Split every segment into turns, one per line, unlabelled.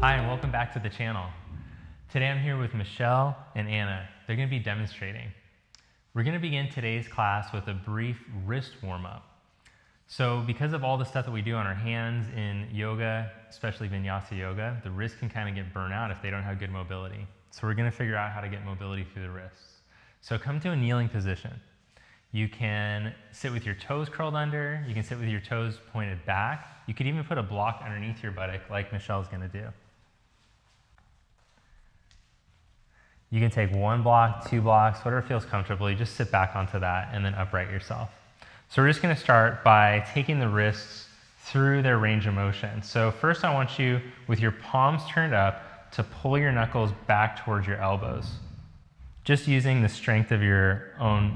Hi, and welcome back to the channel. Today I'm here with Michelle and Anna. They're going to be demonstrating. We're going to begin today's class with a brief wrist warm-up. So because of all the stuff that we do on our hands in yoga, especially Vinyasa yoga, the wrists can kind of get burnt out if they don't have good mobility. So we're going to figure out how to get mobility through the wrists. So come to a kneeling position. You can sit with your toes curled under. You can sit with your toes pointed back. You could even put a block underneath your buttock like Michelle's going to do. You can take one block, 2 blocks, whatever feels comfortable. You just sit back onto that and then upright yourself. So we're just going to start by taking the wrists through their range of motion. So first I want you, with your palms turned up, to pull your knuckles back towards your elbows, just using the strength of your own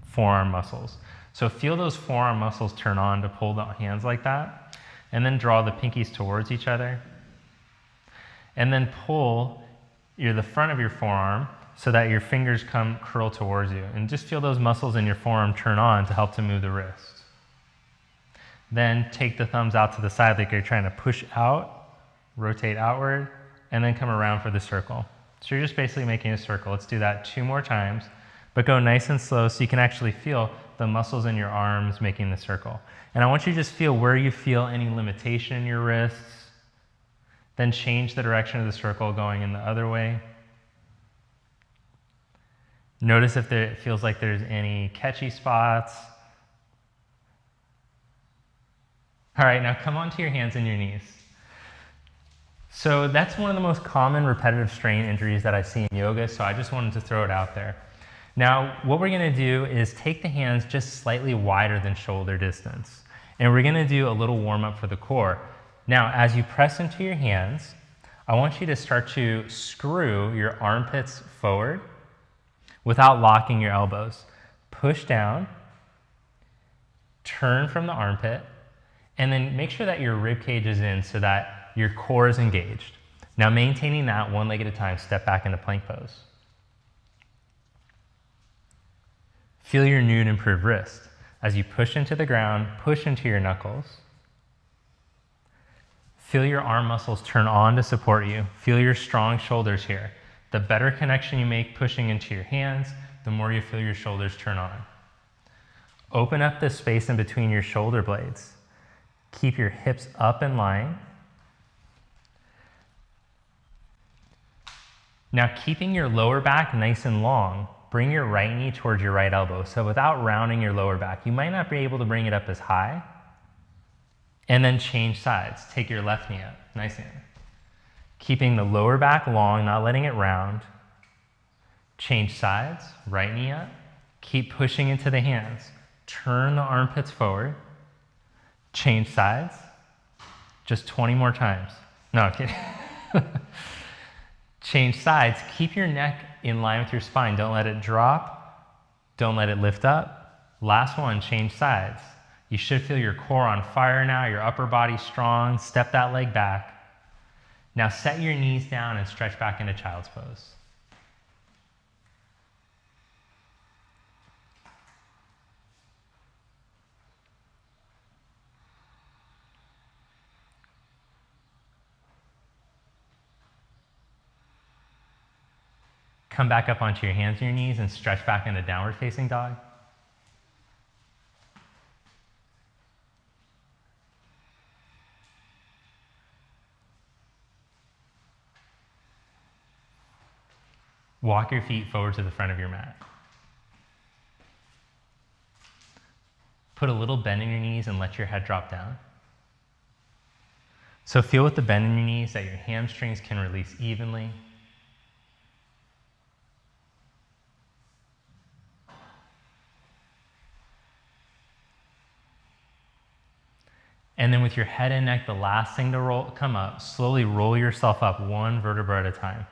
forearm muscles. So feel those forearm muscles turn on to pull the hands like that, and then draw the pinkies towards each other. And then pull the front of your forearm so that your fingers curl towards you. And just feel those muscles in your forearm turn on to help to move the wrist. Then take the thumbs out to the side like you're trying to push out, rotate outward, and then come around for the circle. So you're just basically making a circle. Let's do that 2 more times, but go nice and slow so you can actually feel the muscles in your arms making the circle. And I want you to just feel where you feel any limitation in your wrists. Then change the direction of the circle going in the other way. Notice if it feels like there's any catchy spots. All right, now come onto your hands and your knees. So that's one of the most common repetitive strain injuries that I see in yoga, so I just wanted to throw it out there. Now, what we're gonna do is take the hands just slightly wider than shoulder distance, and we're gonna do a little warm up for the core. Now, as you press into your hands, I want you to start to screw your armpits forward without locking your elbows. Push down, turn from the armpit, and then make sure that your rib cage is in so that your core is engaged. Now, maintaining that one leg at a time, step back into plank pose. Feel your new and improved wrist. As you push into the ground, push into your knuckles. Feel your arm muscles turn on to support you. Feel your strong shoulders here. The better connection you make pushing into your hands, the more you feel your shoulders turn on. Open up the space in between your shoulder blades. Keep your hips up in line. Now, keeping your lower back nice and long, bring your right knee towards your right elbow. So without rounding your lower back, you might not be able to bring it up as high. And then change sides. Take your left knee up, nice and keeping the lower back long, not letting it round. Change sides, right knee up. Keep pushing into the hands. Turn the armpits forward. Change sides. Just 20 more times. No, I'm kidding. Change sides. Keep your neck in line with your spine. Don't let it drop. Don't let it lift up. Last one, change sides. You should feel your core on fire now, your upper body strong. Step that leg back. Now set your knees down and stretch back into child's pose. Come back up onto your hands and your knees and stretch back into downward facing dog. Walk your feet forward to the front of your mat. Put a little bend in your knees and let your head drop down. So feel with the bend in your knees that your hamstrings can release evenly. And then with your head and neck, the last thing to come up, slowly roll yourself up 1 vertebra at a time.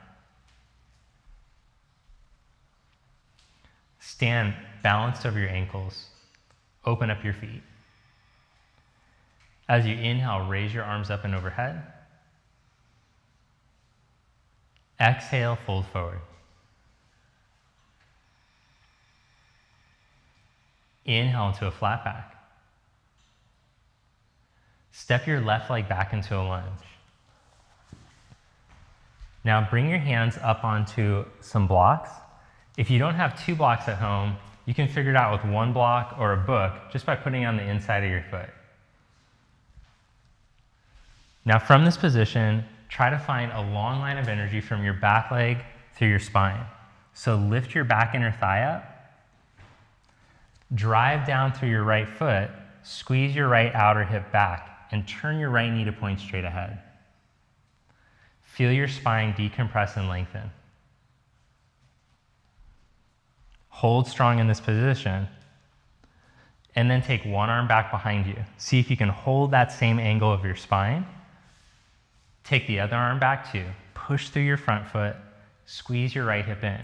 Stand balanced over your ankles. Open up your feet. As you inhale, raise your arms up and overhead. Exhale, fold forward. Inhale into a flat back. Step your left leg back into a lunge. Now bring your hands up onto some blocks. If you don't have 2 blocks at home, you can figure it out with 1 block or a book just by putting it on the inside of your foot. Now from this position, try to find a long line of energy from your back leg through your spine. So lift your back inner thigh up, drive down through your right foot, squeeze your right outer hip back, and turn your right knee to point straight ahead. Feel your spine decompress and lengthen. Hold strong in this position, and then take one arm back behind you. See if you can hold that same angle of your spine. Take the other arm back too. Push through your front foot, squeeze your right hip in.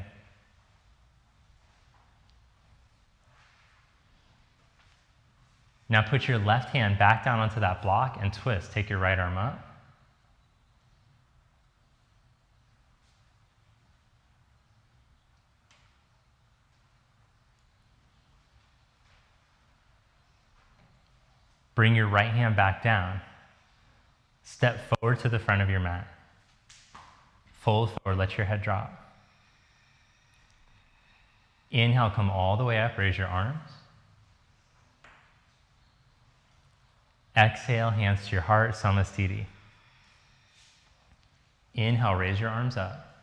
Now put your left hand back down onto that block and twist. Take your right arm up. Bring your right hand back down. Step forward to the front of your mat. Fold forward, let your head drop. Inhale, come all the way up, raise your arms. Exhale, hands to your heart, Samastiti. Inhale, raise your arms up.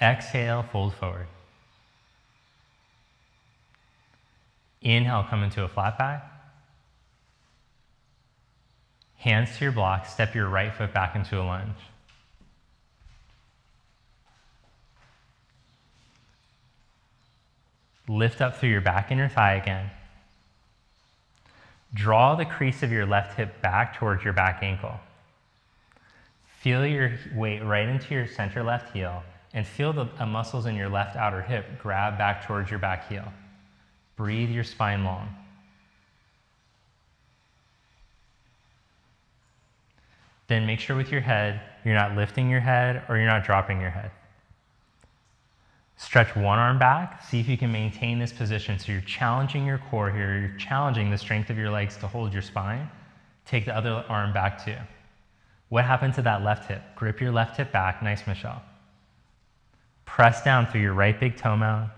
Exhale, fold forward. Inhale, come into a flat back. Hands to your block, step your right foot back into a lunge. Lift up through your back inner thigh again. Draw the crease of your left hip back towards your back ankle. Feel your weight right into your center left heel and feel the muscles in your left outer hip grab back towards your back heel. Breathe your spine long. Then make sure with your head, you're not lifting your head or you're not dropping your head. Stretch one arm back. See if you can maintain this position. So you're challenging your core here. You're challenging the strength of your legs to hold your spine. Take the other arm back too. What happened to that left hip? Grip your left hip back. Nice, Michelle. Press down through your right big toe mound.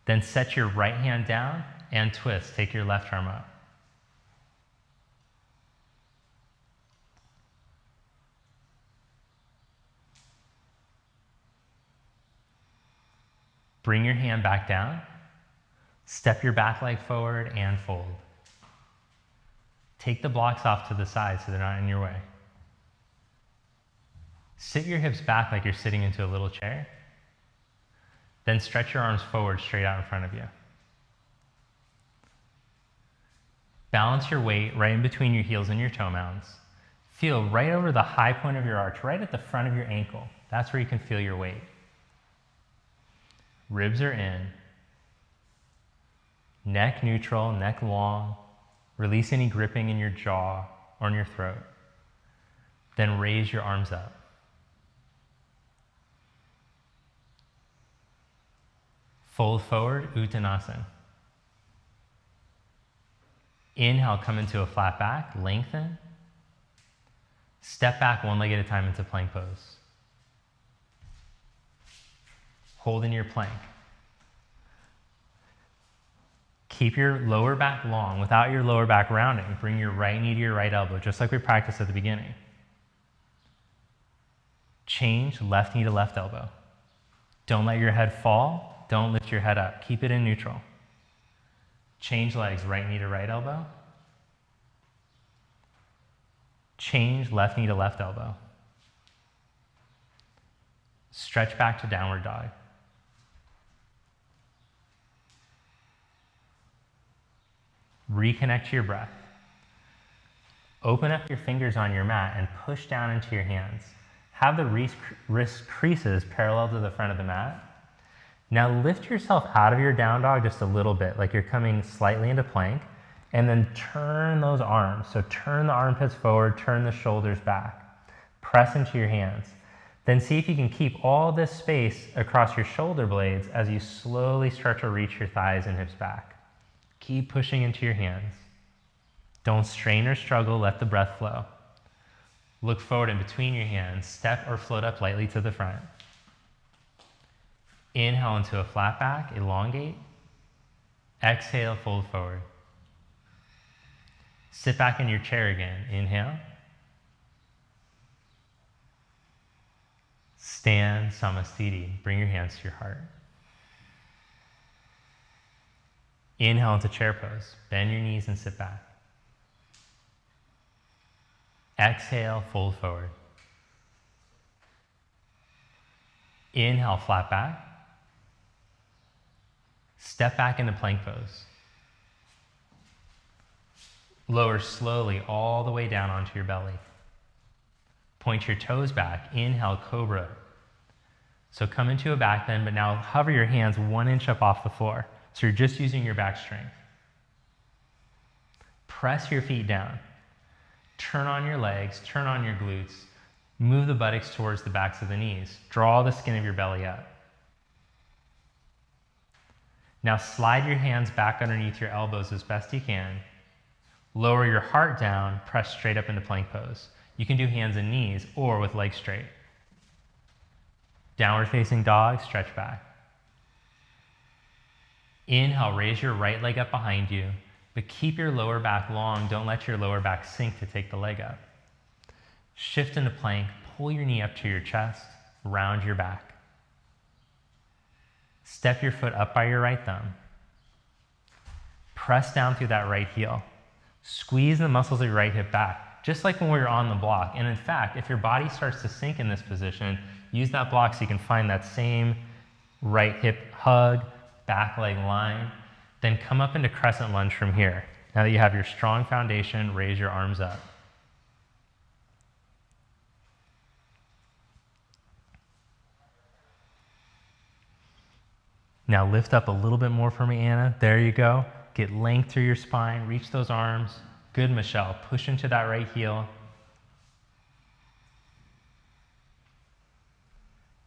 Then set your right hand down and twist. Take your left arm up. Bring your hand back down. Step your back leg forward and fold. Take the blocks off to the side so they're not in your way. Sit your hips back like you're sitting into a little chair. Then stretch your arms forward straight out in front of you. Balance your weight right in between your heels and your toe mounds. Feel right over the high point of your arch, right at the front of your ankle. That's where you can feel your weight. Ribs are in. Neck neutral, neck long. Release any gripping in your jaw or in your throat. Then raise your arms up. Fold forward, Uttanasana. Inhale, come into a flat back, lengthen. Step back one leg at a time into plank pose. Hold in your plank. Keep your lower back long. Without your lower back rounding, bring your right knee to your right elbow, just like we practiced at the beginning. Change left knee to left elbow. Don't let your head fall. Don't lift your head up. Keep it in neutral. Change legs, right knee to right elbow. Change left knee to left elbow. Stretch back to downward dog. Reconnect to your breath. Open up your fingers on your mat and push down into your hands. Have the wrist creases parallel to the front of the mat. Now lift yourself out of your down dog just a little bit, like you're coming slightly into plank, and then turn those arms. So turn the armpits forward, turn the shoulders back. Press into your hands. Then see if you can keep all this space across your shoulder blades as you slowly start to reach your thighs and hips back. Keep pushing into your hands. Don't strain or struggle, let the breath flow. Look forward in between your hands. Step or float up lightly to the front. Inhale into a flat back, elongate. Exhale, fold forward. Sit back in your chair again. Inhale. Stand Samasthiti. Bring your hands to your heart. Inhale into chair pose. Bend your knees and sit back. Exhale, fold forward. Inhale, flat back. Step back into plank pose. Lower slowly all the way down onto your belly. Point your toes back. Inhale, cobra. So come into a back bend, but now hover your hands 1 inch up off the floor. So you're just using your back strength. Press your feet down. Turn on your legs, turn on your glutes. Move the buttocks towards the backs of the knees. Draw the skin of your belly up. Now slide your hands back underneath your elbows as best you can. Lower your heart down, press straight up into plank pose. You can do hands and knees or with legs straight. Downward facing dog, stretch back. Inhale, raise your right leg up behind you, but keep your lower back long. Don't let your lower back sink to take the leg up. Shift into plank, pull your knee up to your chest, round your back. Step your foot up by your right thumb. Press down through that right heel. Squeeze the muscles of your right hip back, just like when we were on the block. And in fact, if your body starts to sink in this position, use that block so you can find that same right hip hug, back leg line. Then come up into crescent lunge from here. Now that you have your strong foundation, raise your arms up. Now lift up a little bit more for me, Anna. There you go. Get length through your spine, reach those arms. Good, Michelle. Push into that right heel.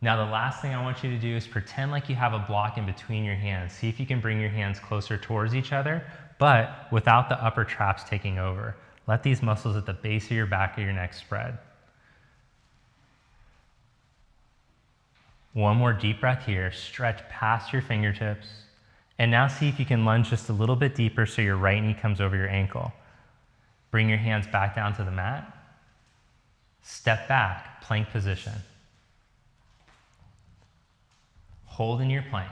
Now the last thing I want you to do is pretend like you have a block in between your hands. See if you can bring your hands closer towards each other, but without the upper traps taking over. Let these muscles at the base of your back of your neck spread. One more deep breath here. Stretch past your fingertips. And now see if you can lunge just a little bit deeper so your right knee comes over your ankle. Bring your hands back down to the mat. Step back, plank position. Hold in your plank.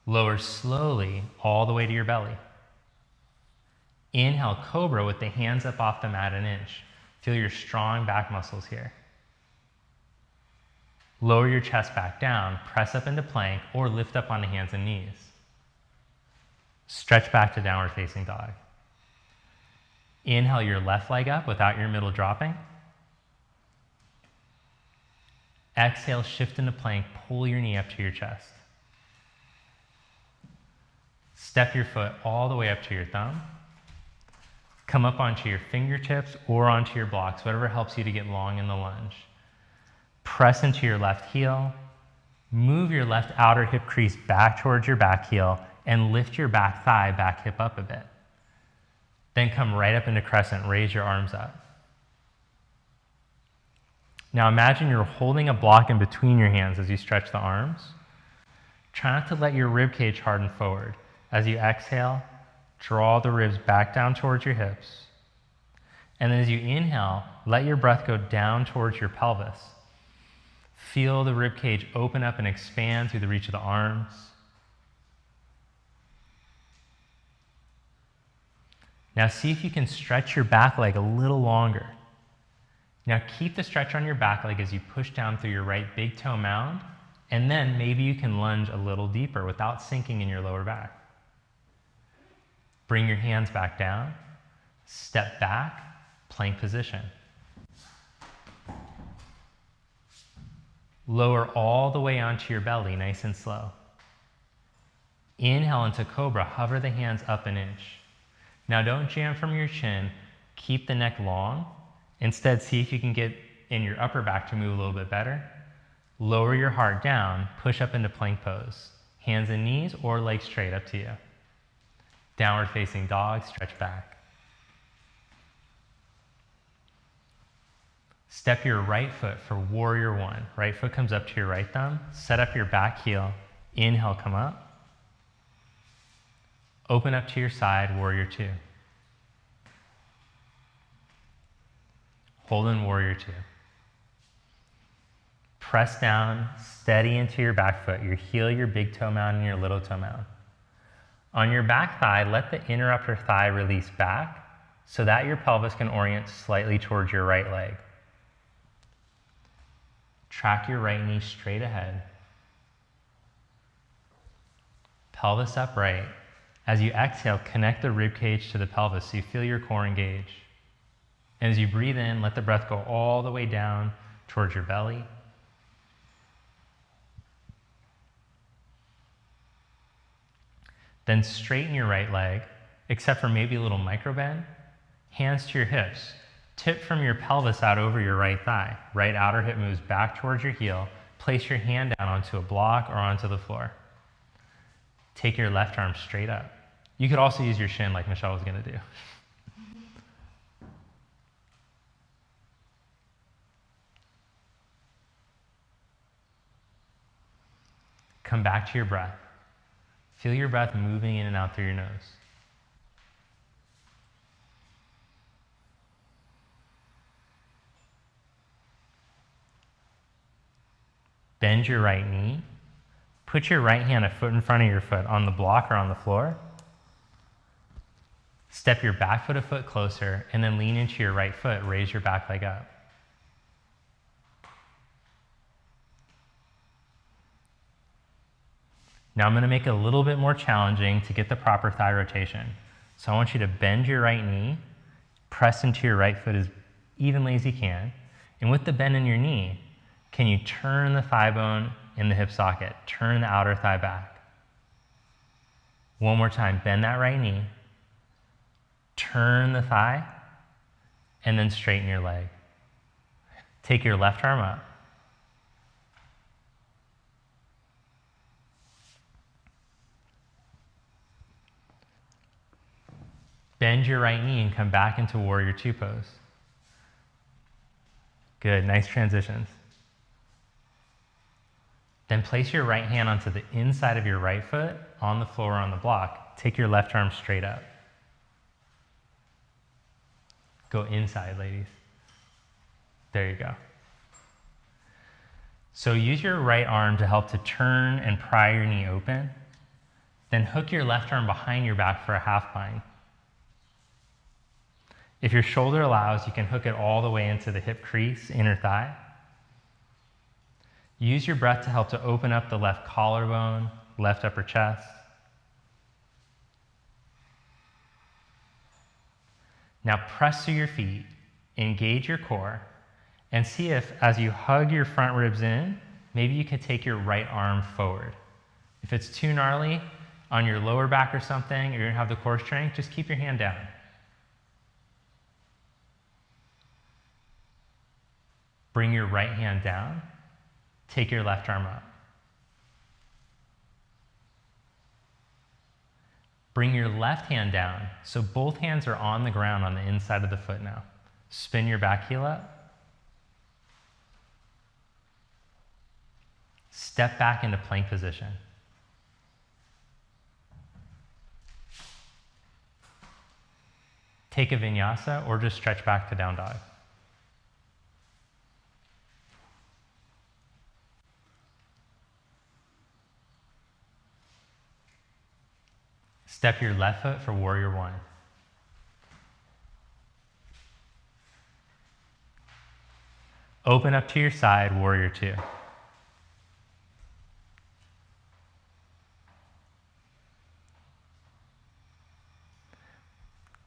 Lower slowly all the way to your belly. Inhale, cobra with the hands up off the mat an inch. Feel your strong back muscles here. Lower your chest back down, press up into plank, or lift up on the hands and knees. Stretch back to downward facing dog. Inhale your left leg up without your middle dropping. Exhale, shift into plank, pull your knee up to your chest. Step your foot all the way up to your thumb. Come up onto your fingertips or onto your blocks, whatever helps you to get long in the lunge. Press into your left heel. Move your left outer hip crease back towards your back heel and lift your back thigh, back hip up a bit. Then come right up into crescent, raise your arms up. Now imagine you're holding a block in between your hands as you stretch the arms. Try not to let your rib cage harden forward. As you exhale, draw the ribs back down towards your hips. And then as you inhale, let your breath go down towards your pelvis. Feel the rib cage open up and expand through the reach of the arms. Now see if you can stretch your back leg a little longer. Now keep the stretch on your back leg as you push down through your right big toe mound, and then maybe you can lunge a little deeper without sinking in your lower back. Bring your hands back down, step back, plank position. Lower all the way onto your belly, nice and slow. Inhale into cobra, hover the hands up an inch. Now don't jam from your chin, keep the neck long. Instead, see if you can get in your upper back to move a little bit better. Lower your heart down, push up into plank pose. Hands and knees or legs straight, up to you. Downward facing dog, stretch back. Step your right foot for warrior one. Right foot comes up to your right thumb. Set up your back heel. Inhale, come up. Open up to your side, warrior two. Hold in warrior two. Press down, steady into your back foot, your heel, your big toe mound, and your little toe mound. On your back thigh, let the inner upper thigh release back so that your pelvis can orient slightly towards your right leg. Track your right knee straight ahead. Pelvis upright. As you exhale, connect the rib cage to the pelvis so you feel your core engage. And as you breathe in, let the breath go all the way down towards your belly. Then straighten your right leg, except for maybe a little micro bend. Hands to your hips. Tip from your pelvis out over your right thigh. Right outer hip moves back towards your heel. Place your hand down onto a block or onto the floor. Take your left arm straight up. You could also use your shin like Michelle was going to do. Come back to your breath. Feel your breath moving in and out through your nose. Bend your right knee. Put your right hand a foot in front of your foot on the block or on the floor. Step your back foot a foot closer and then lean into your right foot. Raise your back leg up. Now I'm going to make it a little bit more challenging to get the proper thigh rotation. So I want you to bend your right knee, press into your right foot as evenly as you can. And with the bend in your knee, can you turn the thigh bone in the hip socket? Turn the outer thigh back. One more time, bend that right knee, turn the thigh, and then straighten your leg. Take your left arm up. Bend your right knee and come back into warrior two pose. Good, nice transitions. Then place your right hand onto the inside of your right foot on the floor or on the block. Take your left arm straight up. Go inside, ladies. There you go. So use your right arm to help to turn and pry your knee open. Then hook your left arm behind your back for a half bind. If your shoulder allows, you can hook it all the way into the hip crease, inner thigh. Use your breath to help to open up the left collarbone, left upper chest. Now press through your feet, engage your core, and see if, as you hug your front ribs in, maybe you can take your right arm forward. If it's too gnarly on your lower back or something, or you don't have the core strength, just keep your hand down. Bring your right hand down. Take your left arm up. Bring your left hand down, so both hands are on the ground on the inside of the foot now. Spin your back heel up. Step back into plank position. Take a vinyasa or just stretch back to down dog. Step your left foot for warrior one. Open up to your side, warrior two.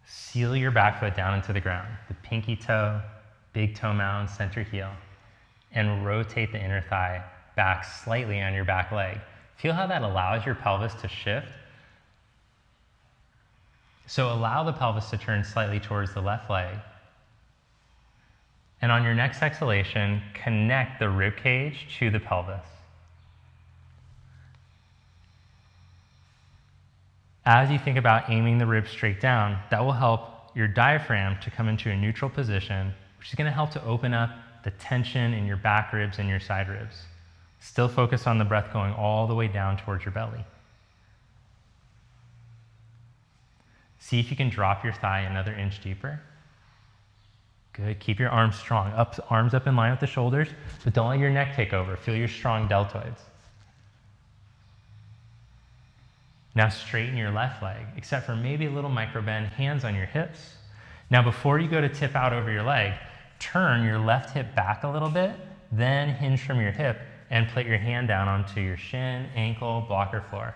Seal your back foot down into the ground. The pinky toe, big toe mound, center heel. And rotate the inner thigh back slightly on your back leg. Feel how that allows your pelvis to shift. So allow the pelvis to turn slightly towards the left leg. And on your next exhalation, connect the rib cage to the pelvis. As you think about aiming the ribs straight down, that will help your diaphragm to come into a neutral position, which is going to help to open up the tension in your back ribs and your side ribs. Still focus on the breath going all the way down towards your belly. See if you can drop your thigh another inch deeper. Good, keep your arms strong. Arms up in line with the shoulders, but don't let your neck take over. Feel your strong deltoids. Now straighten your left leg, except for maybe a little micro bend, hands on your hips. Now before you go to tip out over your leg, turn your left hip back a little bit, then hinge from your hip and put your hand down onto your shin, ankle, block, or floor.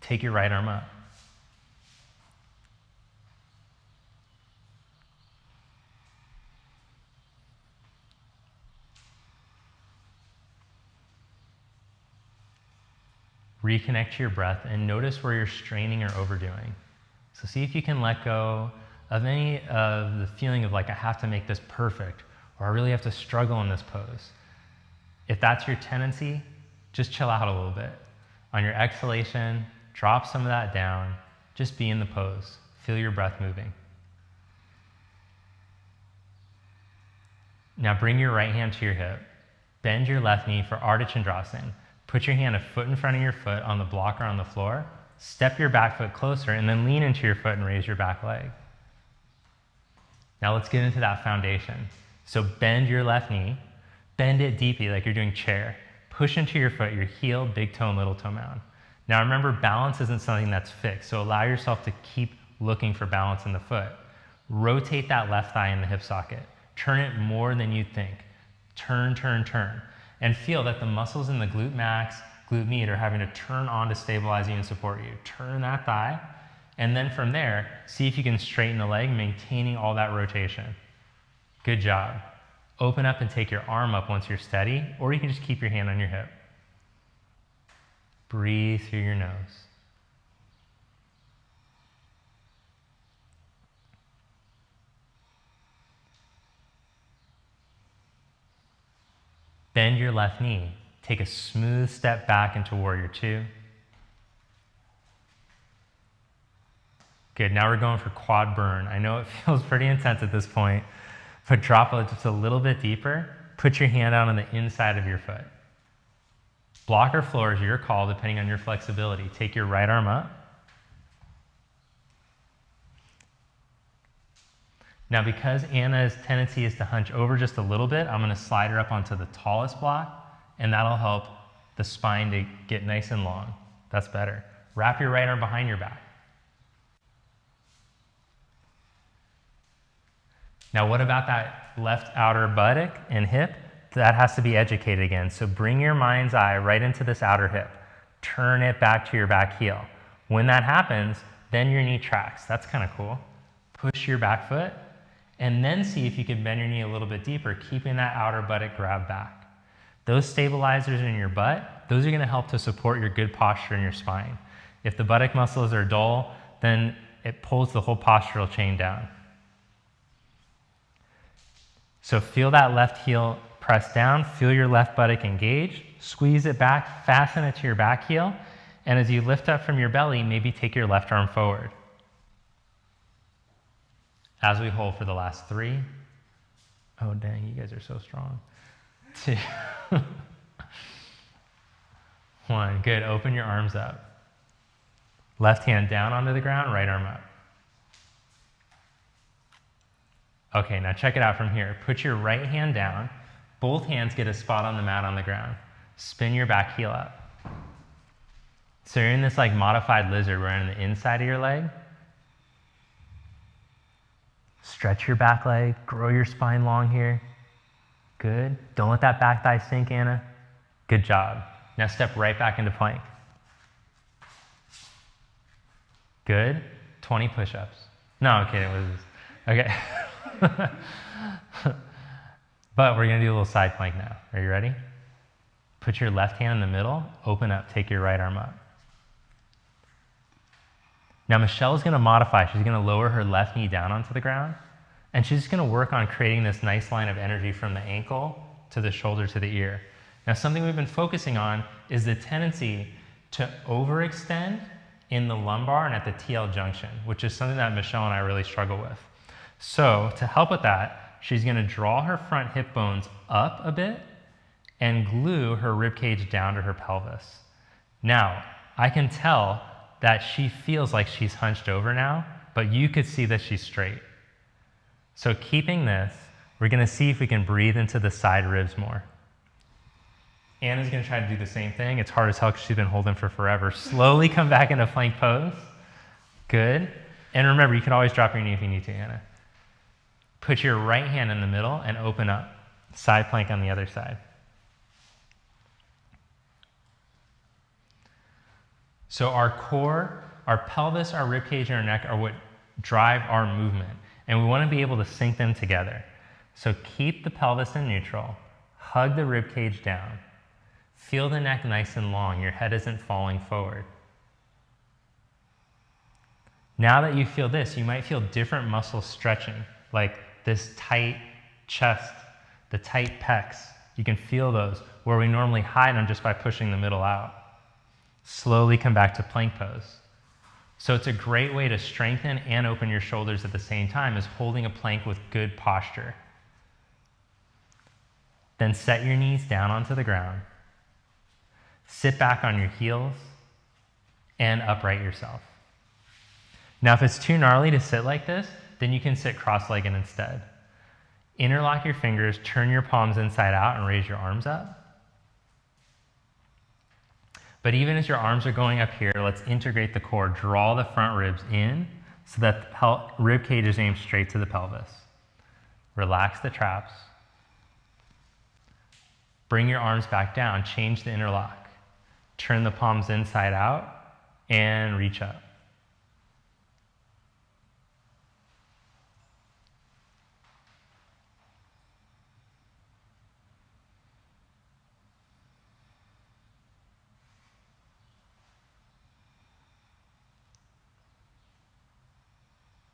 Take your right arm up. Reconnect to your breath and notice where you're straining or overdoing. So see if you can let go of any of the feeling of like, I have to make this perfect, or I really have to struggle in this pose. If that's your tendency, just chill out a little bit. On your exhalation, drop some of that down. Just be in the pose. Feel your breath moving. Now bring your right hand to your hip. Bend your left knee for Ardha Chandrasana. Put your hand a foot in front of your foot on the block or on the floor. Step your back foot closer and then lean into your foot and raise your back leg. Now let's get into that foundation. So bend your left knee. Bend it deeply like you're doing chair. Push into your foot, your heel, big toe, and little toe mound. Now remember, balance isn't something that's fixed, so allow yourself to keep looking for balance in the foot. Rotate that left thigh in the hip socket. Turn it more than you think. Turn, turn, turn. And feel that the muscles in the glute max, glute med are having to turn on to stabilize you and support you. Turn that thigh, and then from there, see if you can straighten the leg, maintaining all that rotation. Good job. Open up and take your arm up once you're steady, or you can just keep your hand on your hip. Breathe through your nose. Bend your left knee. Take a smooth step back into warrior two. Good, now we're going for quad burn. I know it feels pretty intense at this point, but drop it just a little bit deeper. Put your hand out on the inside of your foot. Block or floor is your call depending on your flexibility. Take your right arm up. Now because Anna's tendency is to hunch over just a little bit, I'm going to slide her up onto the tallest block, and that'll help the spine to get nice and long. That's better. Wrap your right arm behind your back. Now what about that left outer buttock and hip? That has to be educated again. So bring your mind's eye right into this outer hip. Turn it back to your back heel. When that happens, then your knee tracks. That's kind of cool. Push your back foot, and then see if you can bend your knee a little bit deeper, keeping that outer buttock grabbed back. Those stabilizers in your butt, those are going to help to support your good posture in your spine. If the buttock muscles are dull, then it pulls the whole postural chain down. So feel that left heel press down, feel your left buttock engage, squeeze it back, fasten it to your back heel, and as you lift up from your belly, maybe take your left arm forward. As we hold for the last 3. Oh dang, you guys are so strong. 2. 1, good, open your arms up. Left hand down onto the ground, right arm up. Okay, now check it out from here. Put your right hand down. Both hands get a spot on the mat on the ground. Spin your back heel up. So you're in this like modified lizard where on the inside of your leg. Stretch your back leg, grow your spine long here. Good. Don't let that back thigh sink, Anna. Good job. Now step right back into plank. Good. 20 push-ups. No, I'm kidding. Okay. But we're going to do a little side plank now. Are you ready? Put your left hand in the middle, open up, take your right arm up. Now Michelle's going to modify. She's going to lower her left knee down onto the ground, and she's just going to work on creating this nice line of energy from the ankle to the shoulder to the ear. Now something we've been focusing on is the tendency to overextend in the lumbar and at the TL junction, which is something that Michelle and I really struggle with. So to help with that, she's gonna draw her front hip bones up a bit and glue her rib cage down to her pelvis. Now, I can tell that she feels like she's hunched over now, but you could see that she's straight. So keeping this, we're gonna see if we can breathe into the side ribs more. Anna's gonna try to do the same thing. It's hard as hell because she's been holding for forever. Slowly come back into plank pose. Good. And remember, you can always drop your knee if you need to, Anna. Put your right hand in the middle and open up. Side plank on the other side. So our core, our pelvis, our rib cage, and our neck are what drive our movement. And we want to be able to sync them together. So keep the pelvis in neutral. Hug the rib cage down. Feel the neck nice and long. Your head isn't falling forward. Now that you feel this, you might feel different muscles stretching, like this tight chest, the tight pecs. You can feel those where we normally hide them just by pushing the middle out. Slowly come back to plank pose. So it's a great way to strengthen and open your shoulders at the same time, is holding a plank with good posture. Then set your knees down onto the ground. Sit back on your heels and upright yourself. Now, if it's too gnarly to sit like this, then you can sit cross-legged instead. Interlock your fingers, turn your palms inside out, and raise your arms up. But even as your arms are going up here, let's integrate the core. Draw the front ribs in so that the rib cage is aimed straight to the pelvis. Relax the traps. Bring your arms back down, change the interlock. Turn the palms inside out and reach up.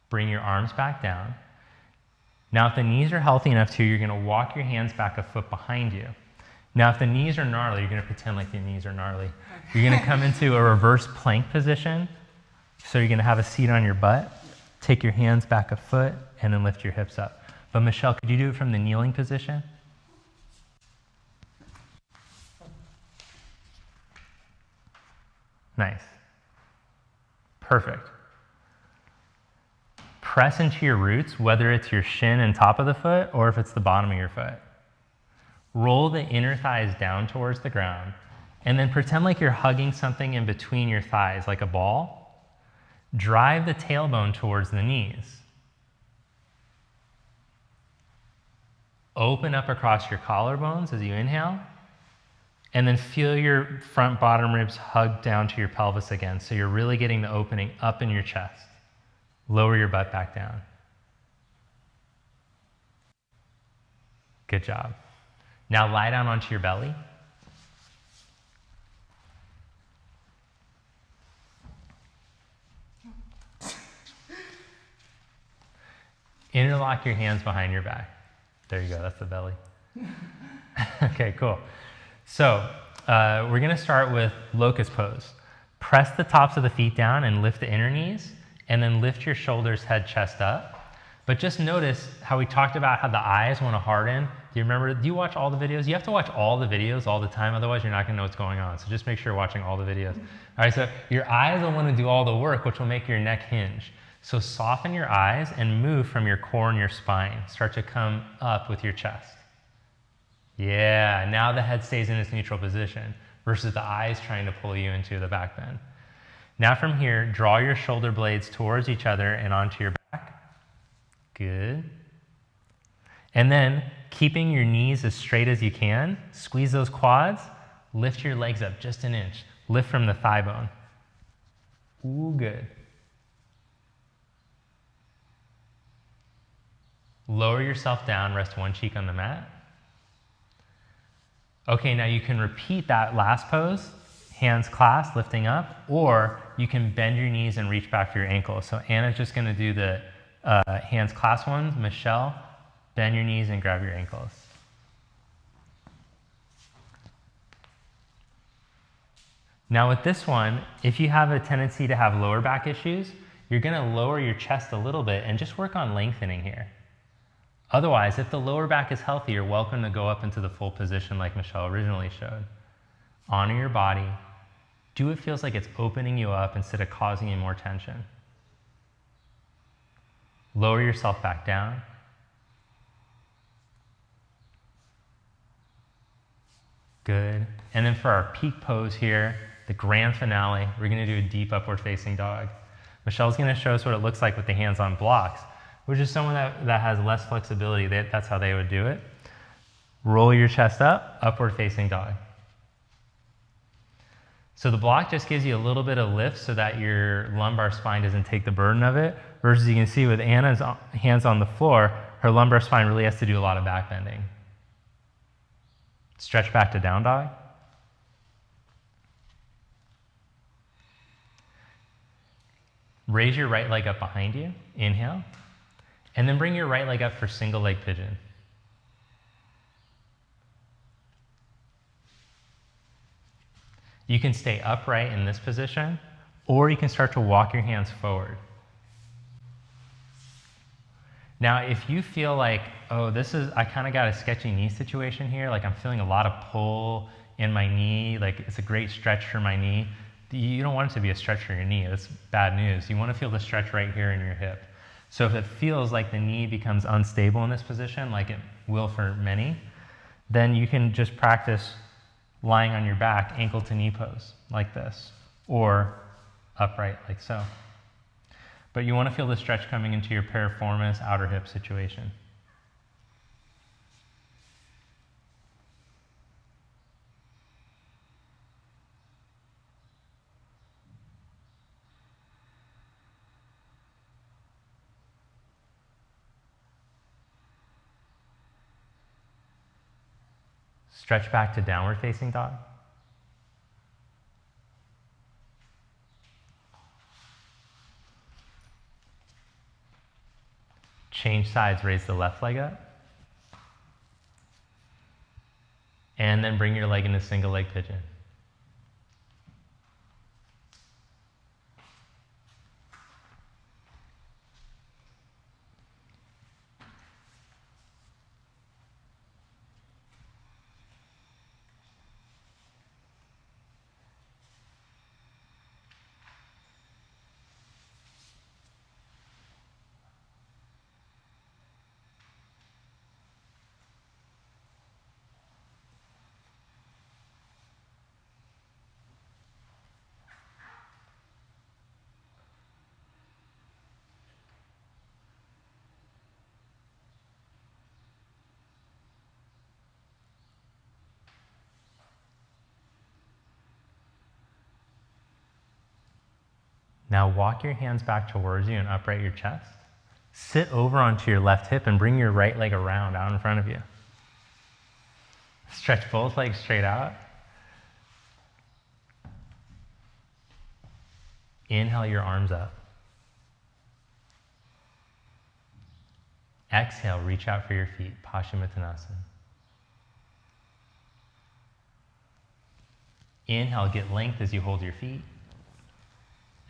Bring your arms back down. Now, if the knees are healthy enough to, you're gonna walk your hands back a foot behind you. Now, if the knees are gnarly, you're gonna pretend like the knees are gnarly. Okay. You're gonna come into a reverse plank position. So you're gonna have a seat on your butt, take your hands back a foot, and then lift your hips up. But Michelle, could you do it from the kneeling position? Nice. Perfect. Press into your roots, whether it's your shin and top of the foot, or if it's the bottom of your foot. Roll the inner thighs down towards the ground, and then pretend like you're hugging something in between your thighs, like a ball. Drive the tailbone towards the knees. Open up across your collarbones as you inhale, and then feel your front bottom ribs hug down to your pelvis again, so you're really getting the opening up in your chest. Lower your butt back down. Good job. Now lie down onto your belly. Interlock your hands behind your back. There you go, that's the belly. Okay, cool. So we're gonna start with locust pose. Press the tops of the feet down and lift the inner knees, and then lift your shoulders, head, chest up. But just notice how we talked about how the eyes want to harden. Do you remember, do you watch all the videos? You have to watch all the videos all the time, otherwise you're not gonna know what's going on. So just make sure you're watching all the videos. All right, so your eyes will want to do all the work, which will make your neck hinge. So soften your eyes and move from your core and your spine. Start to come up with your chest. Yeah, now the head stays in its neutral position versus the eyes trying to pull you into the back bend. Now from here, draw your shoulder blades towards each other and onto your back. Good. And then, keeping your knees as straight as you can, squeeze those quads, lift your legs up just an inch. Lift from the thigh bone. Ooh, good. Lower yourself down, rest one cheek on the mat. Okay, now you can repeat that last pose, hands clasped, lifting up, or you can bend your knees and reach back for your ankles. So Anna's just gonna do the hands clasped ones. Michelle, bend your knees and grab your ankles. Now with this one, if you have a tendency to have lower back issues, you're gonna lower your chest a little bit and just work on lengthening here. Otherwise, if the lower back is healthy, you're welcome to go up into the full position like Michelle originally showed. Honor your body. Do what feels like it's opening you up instead of causing you more tension. Lower yourself back down. Good. And then for our peak pose here, the grand finale, we're gonna do a deep upward facing dog. Michelle's gonna show us what it looks like with the hands on blocks, which is someone that has less flexibility. That's how they would do it. Roll your chest up, upward facing dog. So the block just gives you a little bit of lift so that your lumbar spine doesn't take the burden of it, versus you can see with Anna's hands on the floor, her lumbar spine really has to do a lot of back bending. Stretch back to down dog. Raise your right leg up behind you, inhale, and then bring your right leg up for single leg pigeon. You can stay upright in this position, or you can start to walk your hands forward. Now, if you feel like, oh, I kind of got a sketchy knee situation here, like I'm feeling a lot of pull in my knee, like it's a great stretch for my knee, you don't want it to be a stretch for your knee. That's bad news. You want to feel the stretch right here in your hip. So if it feels like the knee becomes unstable in this position, like it will for many, then you can just practice lying on your back, ankle to knee pose, like this, or upright, like so. But you want to feel the stretch coming into your piriformis, outer hip situation. Stretch back to downward facing dog. Change sides, raise the left leg up. And then bring your leg into single leg pigeon. Now walk your hands back towards you and upright your chest. Sit over onto your left hip and bring your right leg around out in front of you. Stretch both legs straight out. Inhale your arms up. Exhale, reach out for your feet, Paschimottanasana. Inhale, get length as you hold your feet.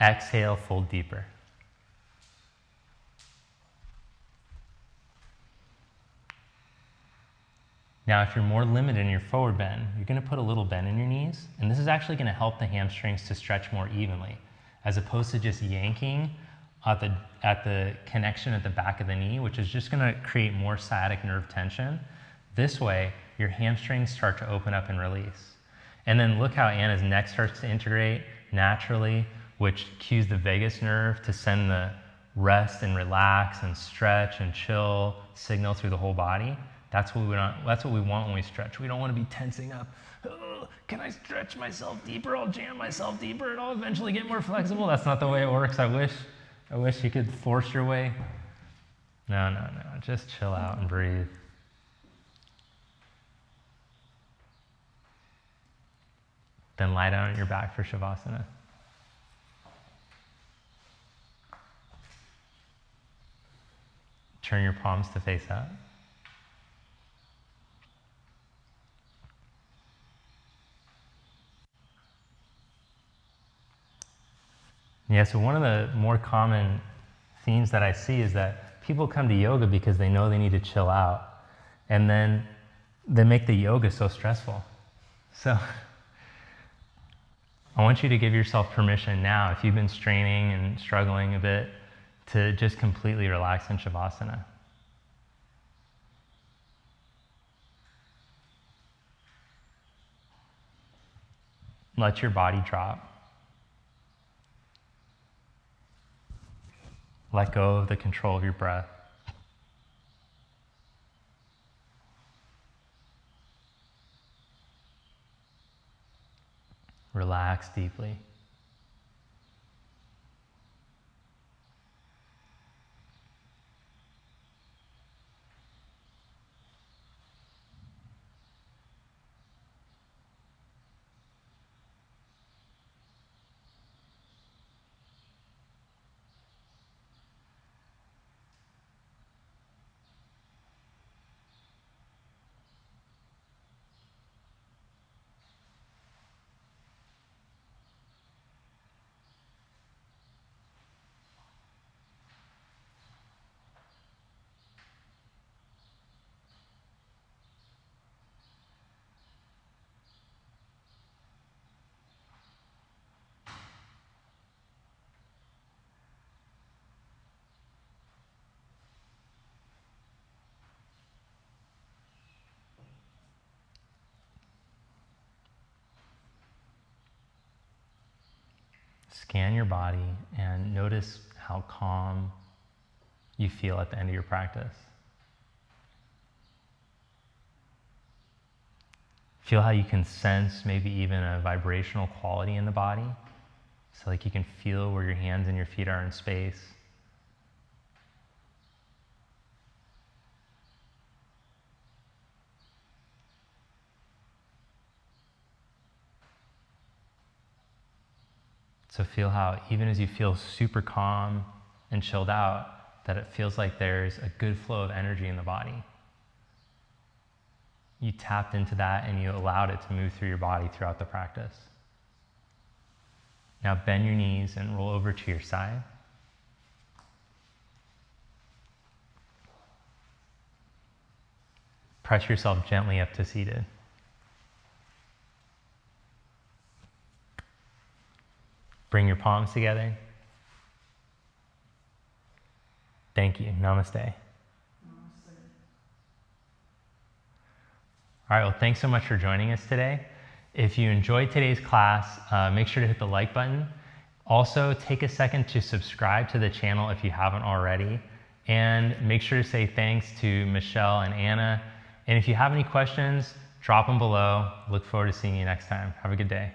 Exhale, fold deeper. Now, if you're more limited in your forward bend, you're going to put a little bend in your knees, and this is actually going to help the hamstrings to stretch more evenly, as opposed to just yanking at the connection at the back of the knee, which is just going to create more sciatic nerve tension. This way, your hamstrings start to open up and release. And then look how Anna's neck starts to integrate naturally, which cues the vagus nerve to send the rest and relax and stretch and chill signal through the whole body. That's what we want when we stretch. We don't want to be tensing up. Oh, can I stretch myself deeper? I'll jam myself deeper and I'll eventually get more flexible. That's not the way it works. I wish you could force your way. No. Just chill out and breathe. Then lie down on your back for Savasana. Turn your palms to face up. Yeah, so one of the more common themes that I see is that people come to yoga because they know they need to chill out, and then they make the yoga so stressful. So I want you to give yourself permission now, if you've been straining and struggling a bit, to just completely relax in Shavasana. Let your body drop. Let go of the control of your breath. Relax deeply. Scan your body and notice how calm you feel at the end of your practice. Feel how you can sense maybe even a vibrational quality in the body. So like you can feel where your hands and your feet are in space. So feel how even as you feel super calm and chilled out, that it feels like there's a good flow of energy in the body. You tapped into that and you allowed it to move through your body throughout the practice. Now bend your knees and roll over to your side. Press yourself gently up to seated. Bring your palms together. Thank you. Namaste. All right, well, thanks so much for joining us today. If you enjoyed today's class, make sure to hit the like button. Also, take a second to subscribe to the channel if you haven't already. And make sure to say thanks to Michelle and Anna. And if you have any questions, drop them below. Look forward to seeing you next time. Have a good day.